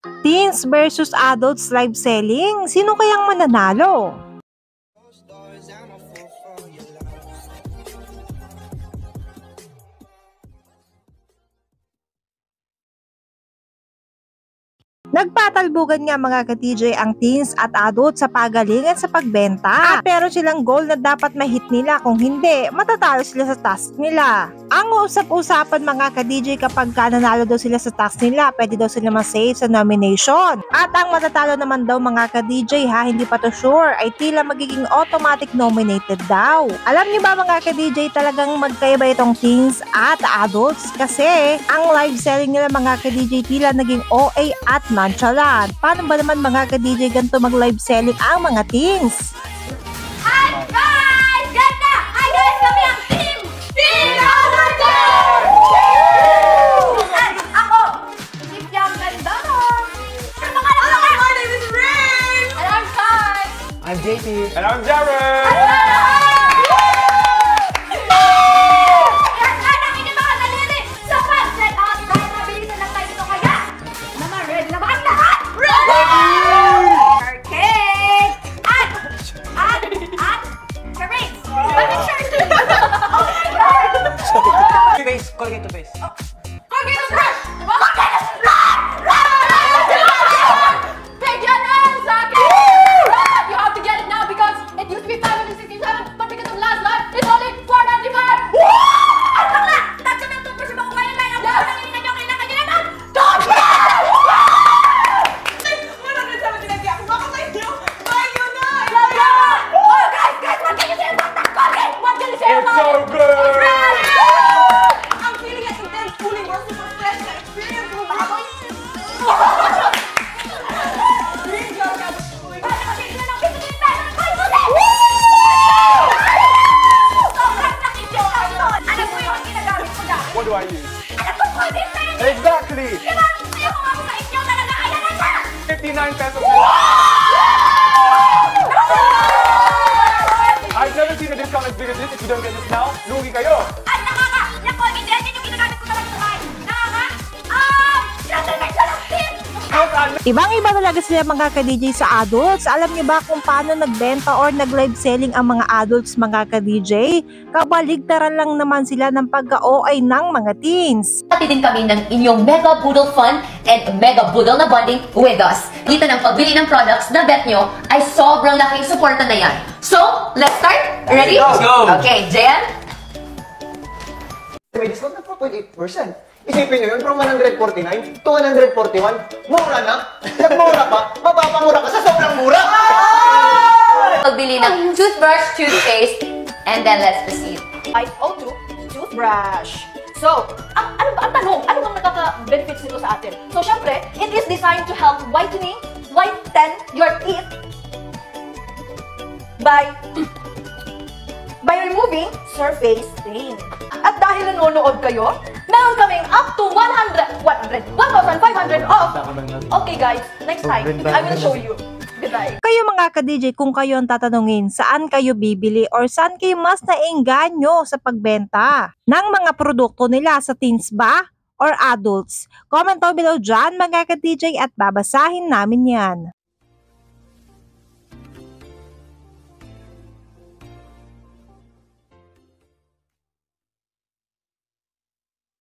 Teens versus adults live selling. Sino kayang mananalo? Nagpatalbugan nga mga ka-TJ ang teens at adults sa pagalingan sa pagbenta. Pero silang goal na dapat ma-hit nila, kung hindi, matatalo sila sa task nila. Ang usap-usapan mga ka-DJ kapag nanalo daw sila sa task nila, pwede daw sila ma-save sa nomination. At ang matatalo naman daw mga ka-DJ hindi pa to sure, ay tila magiging automatic nominated daw. Alam niyo ba mga ka-DJ, talagang magkaiba itong teens at adults kasi ang live selling nila mga ka-DJ tila naging OA at nonchalant. Paano ba naman mga ka-DJ ganito mag-live selling ang mga teens? Hi guys! Ganda! Hi guys! Kami ang team! Team Overton! At ako, Team Yang Ganda! Ano ka na? My name is Rain! And I'm Kai! I'm JP! And I'm Jared! Colgate to face. Colgate to brush! Diba? Colgate to brush! Take your hands up! You have to get it now because it used to be 567, but because of last life, it's only 495! At bakla! Tatlo ng toothbrush ba kung kaya kaya ang nanginan nyo, kailangan nyo naman! Toothbrush! 179 ako baka sa inyo! Buy nyo na! Oh guys! What can you say about that Colgate? What can you say about it? It's so good! What do I use? Exactly! 59 pesos. I've never seen a discount as big as this. If you don't get this now, lugi kayo. Ay, nakaka! Yan po, hindi yan yung ginagamit ko talaga sa bahay. Nakaka! Gentlemen, tip! Ibang-iba talaga sila mga ka-DJ sa adults. Alam niyo ba kung paano nagbenta or nag-live selling ang mga adults mga ka-DJ? Kabaligtaran lang naman sila ng pagka-OA ng mga teens. Pati din kami ng inyong Mega Boodle Fun and Mega Boodle na bonding with us. Dito ng pagbili ng products na bet nyo ay sobrang laking suporta na yan. So, let's start? Ready? Let's go! Okay, Jen? May discount na 4.8%. Isipin nyo yun, from 149 to 141, mura na. Nagmura pa, mapapamura ka sa sobrang mura. Pagbili ng toothbrush, toothpaste, and then let's proceed. 502 toothbrush. So, ang tanong, ano bang nakaka-benefits nito sa atin? So, syempre, it is designed to help whiten your teeth by removing surface stain. At dahil nanonood kayo, meron kaming up to 1,500 off. Okay guys, next time, I will show you. Goodbye. Kayo mga ka-DJ, kung kayo ang tatanungin, saan kayo bibili or saan kayo mas naengganyo sa pagbenta ng mga produkto nila, sa teens ba or adults? Comment down below dyan mga ka-DJ at babasahin namin yan.